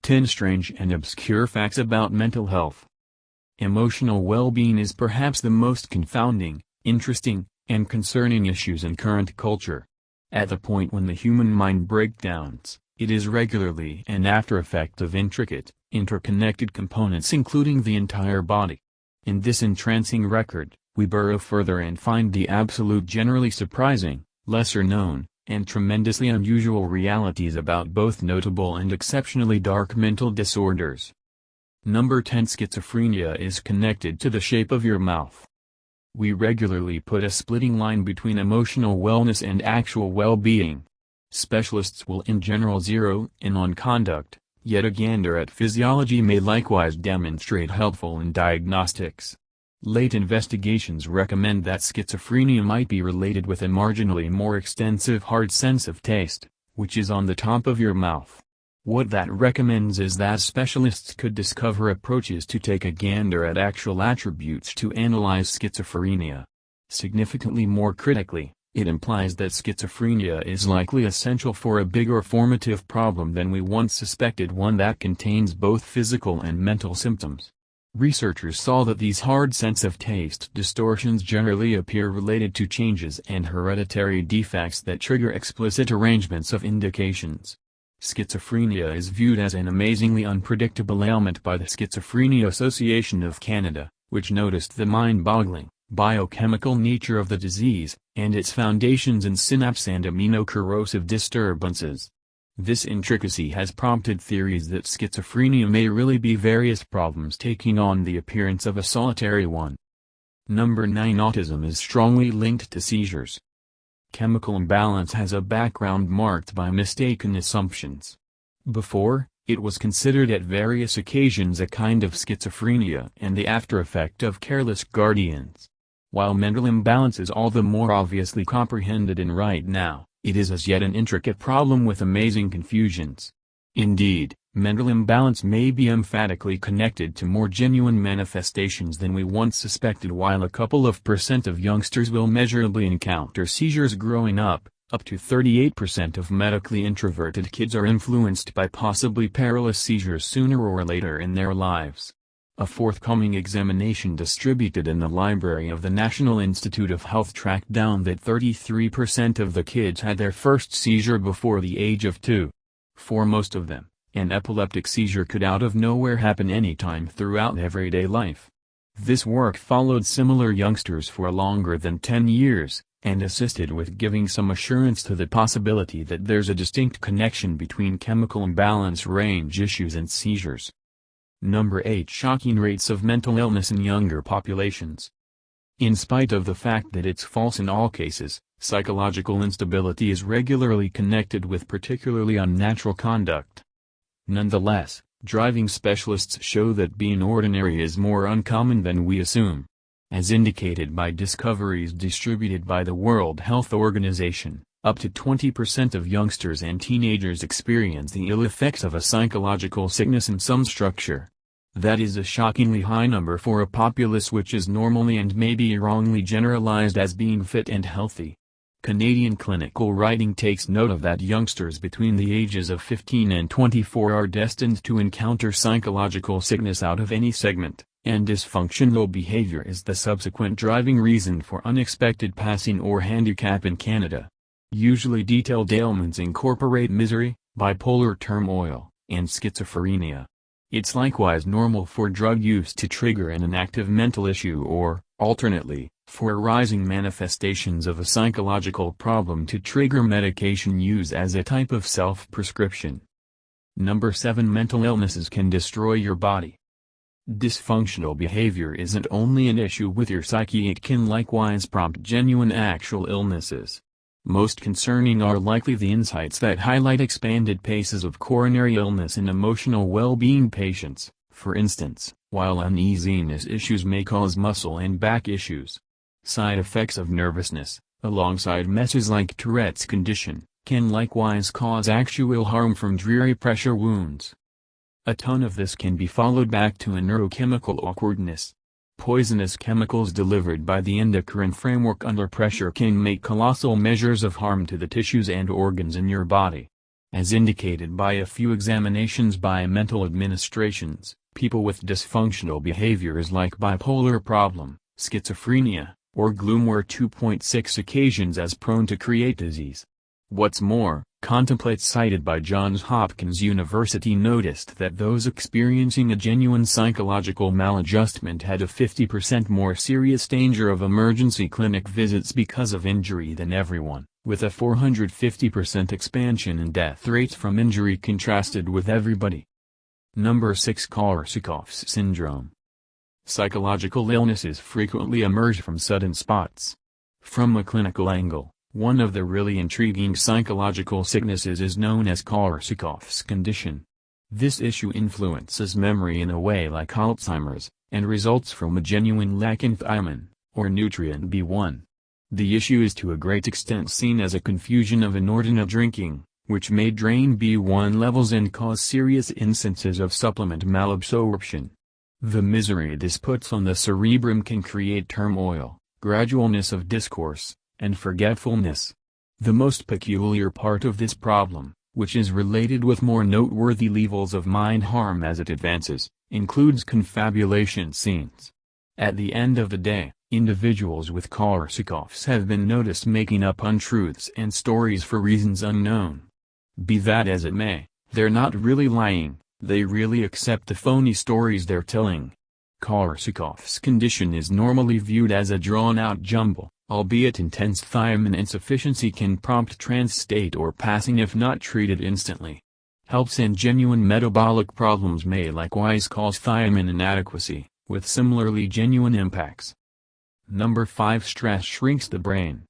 10 Strange and Obscure Facts About Mental Health. Emotional well-being is perhaps the most confounding, interesting, and concerning issues in current culture. At the point when the human mind breakdowns, it is regularly an after-effect of intricate, interconnected components including the entire body. In this entrancing record, we burrow further and find the absolute generally surprising, lesser-known, and tremendously unusual realities about both notable and exceptionally dark mental disorders. Number 10. Schizophrenia is connected to the shape of your mouth. We regularly put a splitting line between emotional wellness and actual well-being. Specialists will in general zero in on conduct, yet a gander at physiology may likewise demonstrate helpful in diagnostics. Late investigations recommend that schizophrenia might be related with a marginally more extensive hard sense of taste, which is on the top of your mouth. What that recommends is that specialists could discover approaches to take a gander at actual attributes to analyze schizophrenia. Significantly more critically, it implies that schizophrenia is likely essential for a bigger formative problem than we once suspected, one that contains both physical and mental symptoms. Researchers saw that these hard sense of taste distortions generally appear related to changes and hereditary defects that trigger explicit arrangements of indications. Schizophrenia is viewed as an amazingly unpredictable ailment by the Schizophrenia Association of Canada, which noticed the mind-boggling, biochemical nature of the disease, and its foundations in synapse and amino-corrosive disturbances. This intricacy has prompted theories that schizophrenia may really be various problems taking on the appearance of a solitary one. Number 9. Autism is strongly linked to seizures. Chemical imbalance has a background marked by mistaken assumptions. Before, it was considered at various occasions a kind of schizophrenia and the after-effect of careless guardians. While mental imbalance is all the more obviously comprehended in right now, it is as yet an intricate problem with amazing confusions. Indeed, mental imbalance may be emphatically connected to more genuine manifestations than we once suspected. While a couple of % of youngsters will measurably encounter seizures growing up to 38% of medically introverted kids are influenced by possibly perilous seizures sooner or later in their lives. A forthcoming examination distributed in the library of the National Institute of Health tracked down that 33% of the kids had their first seizure before the age of 2. For most of them, an epileptic seizure could out of nowhere happen anytime throughout everyday life. This work followed similar youngsters for longer than 10 years, and assisted with giving some assurance to the possibility that there's a distinct connection between chemical imbalance range issues and seizures. Number 8. Shocking rates of mental illness in younger populations. In spite of the fact that it's false in all cases, psychological instability is regularly connected with particularly unnatural conduct. Nonetheless, driving specialists show that being ordinary is more uncommon than we assume. As indicated by discoveries distributed by the World Health Organization, up to 20% of youngsters and teenagers experience the ill effects of a psychological sickness in some structure. That is a shockingly high number for a populace which is normally and maybe wrongly generalized as being fit and healthy. Canadian clinical writing takes note of that youngsters between the ages of 15 and 24 are destined to encounter psychological sickness out of any segment, and dysfunctional behavior is the subsequent driving reason for unexpected passing or handicap in Canada. Usually detailed ailments incorporate misery, bipolar turmoil, and schizophrenia. It's likewise normal for drug use to trigger an inactive mental issue or, alternately, for arising manifestations of a psychological problem to trigger medication use as a type of self-prescription. Number 7. Mental illnesses can destroy your body. Dysfunctional behavior isn't only an issue with your psyche, it can likewise prompt genuine actual illnesses. Most concerning are likely the insights that highlight expanded paces of coronary illness in emotional well-being patients. For instance, while uneasiness issues may cause muscle and back issues, side effects of nervousness, alongside messes like Tourette's condition, can likewise cause actual harm from dreary pressure wounds. A ton of this can be followed back to a neurochemical awkwardness. Poisonous chemicals delivered by the endocrine framework under pressure can make colossal measures of harm to the tissues and organs in your body. As indicated by a few examinations by mental administrations, people with dysfunctional behaviors like bipolar problem, schizophrenia, or gloom were 2.6 occasions as prone to create disease. What's more, contemplates cited by Johns Hopkins University noticed that those experiencing a genuine psychological maladjustment had a 50% more serious danger of emergency clinic visits because of injury than everyone, with a 450% expansion in death rates from injury contrasted with everybody. Number 6. Korsakoffs syndrome. Psychological illnesses frequently emerge from sudden spots. From a clinical angle, one of the really intriguing psychological sicknesses is known as Korsakoff's condition. This issue influences memory in a way like Alzheimer's, and results from a genuine lack in thiamine, or nutrient B1. The issue is to a great extent seen as a confusion of inordinate drinking, which may drain B1 levels and cause serious instances of supplement malabsorption. The misery this puts on the cerebrum can create turmoil, gradualness of discourse, and forgetfulness. The most peculiar part of this problem, which is related with more noteworthy levels of mind harm as it advances, includes confabulation scenes. At the end of the day, individuals with Korsakoffs have been noticed making up untruths and stories for reasons unknown. Be that as it may, they're not really lying, they really accept the phony stories they're telling. Korsakoff's condition is normally viewed as a drawn-out jumble, albeit intense thiamine insufficiency can prompt trance state or passing if not treated instantly. Helps and genuine metabolic problems may likewise cause thiamine inadequacy, with similarly genuine impacts. Number 5. Stress shrinks the brain.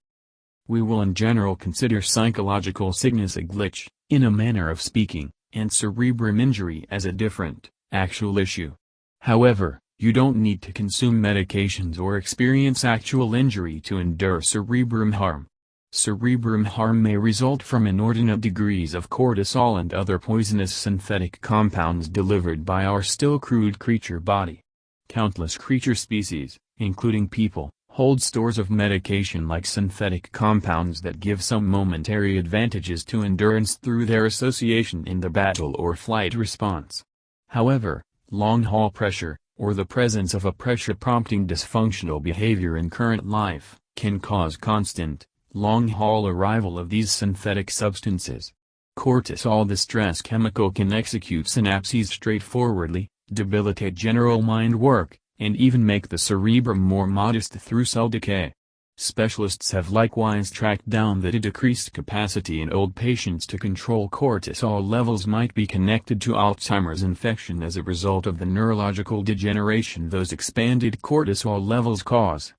We will in general consider psychological sickness a glitch, in a manner of speaking, and cerebrum injury as a different, actual issue. However, you don't need to consume medications or experience actual injury to endure cerebrum harm. Cerebrum harm may result from inordinate degrees of cortisol and other poisonous synthetic compounds delivered by our still crude creature body. Countless creature species, including people, hold stores of medication-like synthetic compounds that give some momentary advantages to endurance through their association in the battle or flight response. However, long-haul pressure, or the presence of a pressure prompting dysfunctional behavior in current life, can cause constant, long-haul arrival of these synthetic substances. Cortisol, the stress chemical, can execute synapses straightforwardly, debilitate general mind work, and even make the cerebrum more modest through cell decay. Specialists have likewise tracked down that a decreased capacity in old patients to control cortisol levels might be connected to Alzheimer's infection as a result of the neurological degeneration those expanded cortisol levels cause.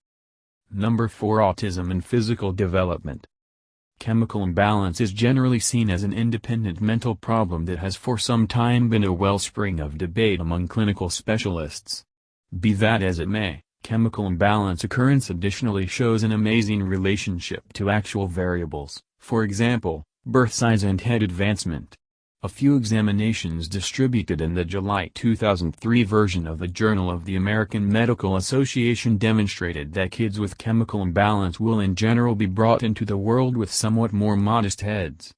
Number 4. Autism and physical development. Chemical imbalance is generally seen as an independent mental problem that has for some time been a wellspring of debate among clinical specialists. Be that as it may, chemical imbalance occurrence additionally shows an amazing relationship to actual variables, for example, birth size and head advancement. A few examinations distributed in the July 2003 version of the Journal of the American Medical Association demonstrated that kids with chemical imbalance will in general be brought into the world with somewhat more modest heads.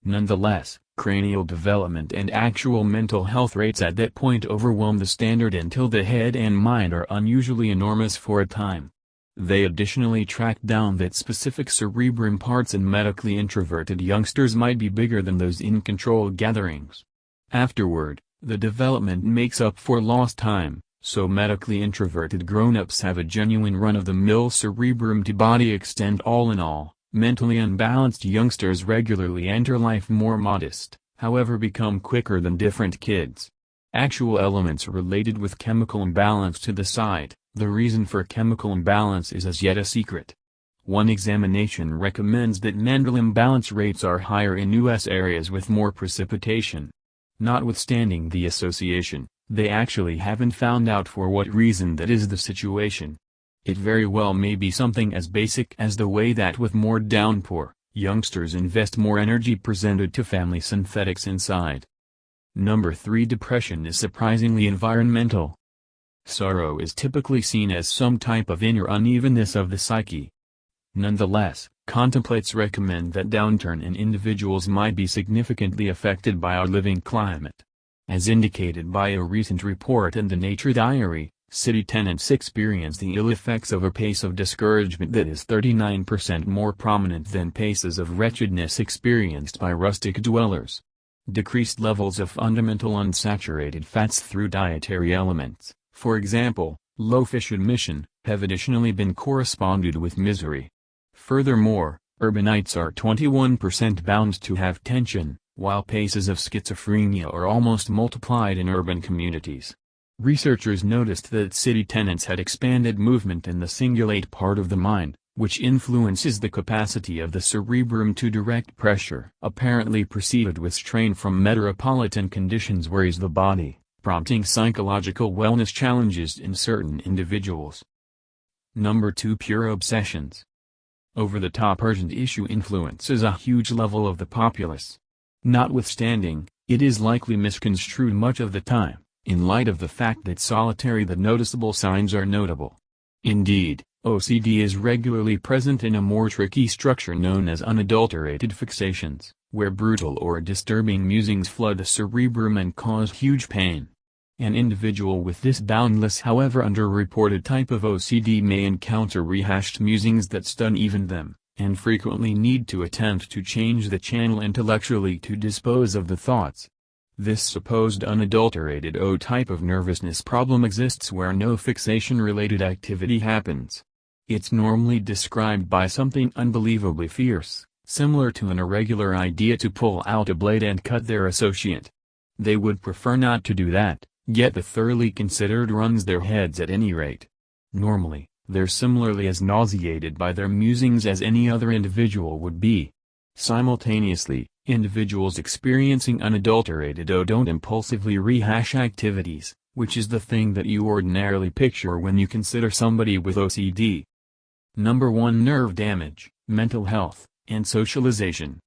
Nonetheless, cranial development and actual mental health rates at that point overwhelm the standard until the head and mind are unusually enormous for a time. They additionally tracked down that specific cerebrum parts in medically introverted youngsters might be bigger than those in controlled gatherings. Afterward, the development makes up for lost time, so medically introverted grown-ups have a genuine run-of-the-mill cerebrum to body extent. All in all, mentally unbalanced youngsters regularly enter life more modest, however become quicker than different kids. Actual elements related with chemical imbalance to the side, the reason for chemical imbalance is as yet a secret. One examination recommends that mental imbalance rates are higher in U.S. areas with more precipitation. Notwithstanding the association, they actually haven't found out for what reason that is the situation. It very well may be something as basic as the way that with more downpour, youngsters invest more energy presented to family synthetics inside. Number 3. Depression is surprisingly environmental. Sorrow is typically seen as some type of inner unevenness of the psyche. Nonetheless, contemplates recommend that downturn in individuals might be significantly affected by our living climate. As indicated by a recent report in the Nature Diary, city tenants experience the ill effects of a pace of discouragement that is 39% more prominent than paces of wretchedness experienced by rustic dwellers. Decreased levels of fundamental unsaturated fats through dietary elements, for example, low fish admission, have additionally been corresponded with misery. Furthermore, urbanites are 21% bound to have tension, while paces of schizophrenia are almost multiplied in urban communities. Researchers noticed that city tenants had expanded movement in the cingulate part of the mind, which influences the capacity of the cerebrum to direct pressure, apparently preceded with strain from metropolitan conditions worries the body, prompting psychological wellness challenges in certain individuals. Number 2. Pure obsessions. Over-the-top urgent issue influences a huge level of the populace. Notwithstanding, it is likely misconstrued much of the time, in light of the fact that solitary the noticeable signs are notable. Indeed, OCD is regularly present in a more tricky structure known as unadulterated fixations, where brutal or disturbing musings flood the cerebrum and cause huge pain. An individual with this boundless however underreported type of OCD may encounter rehashed musings that stun even them, and frequently need to attempt to change the channel intellectually to dispose of the thoughts. This supposed unadulterated O type of nervousness problem exists where no fixation-related activity happens. It's normally described by something unbelievably fierce, similar to an irregular idea to pull out a blade and cut their associate. They would prefer not to do that, yet the thoroughly considered runs their heads at any rate. Normally, they're similarly as nauseated by their musings as any other individual would be. Simultaneously, individuals experiencing unadulterated O don't impulsively rehash activities, which is the thing that you ordinarily picture when you consider somebody with OCD. Number 1. Nerve damage, mental health, and socialization.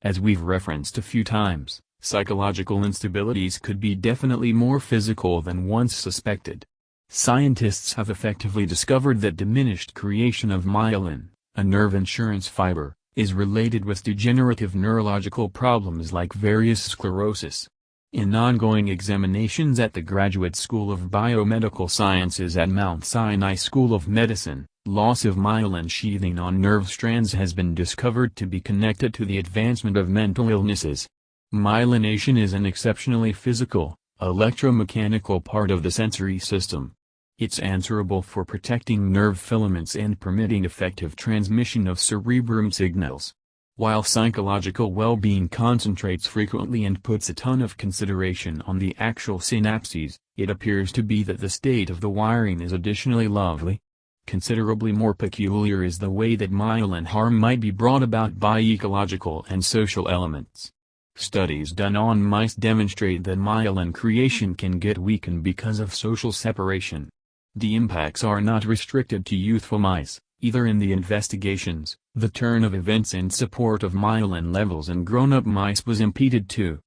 As we've referenced a few times, psychological instabilities could be definitely more physical than once suspected. Scientists have effectively discovered that diminished creation of myelin, a nerve insurance fiber, is related with degenerative neurological problems like various sclerosis. In ongoing examinations at the Graduate School of Biomedical Sciences at Mount Sinai School of Medicine, loss of myelin sheathing on nerve strands has been discovered to be connected to the advancement of mental illnesses. Myelination is an exceptionally physical, electromechanical part of the sensory system. It's answerable for protecting nerve filaments and permitting effective transmission of cerebrum signals. While psychological well-being concentrates frequently and puts a ton of consideration on the actual synapses, it appears to be that the state of the wiring is additionally lovely. Considerably more peculiar is the way that myelin harm might be brought about by ecological and social elements. Studies done on mice demonstrate that myelin creation can get weakened because of social separation. The impacts are not restricted to youthful mice, either in the investigations. The turn of events in support of myelin levels in grown-up mice was impeded too.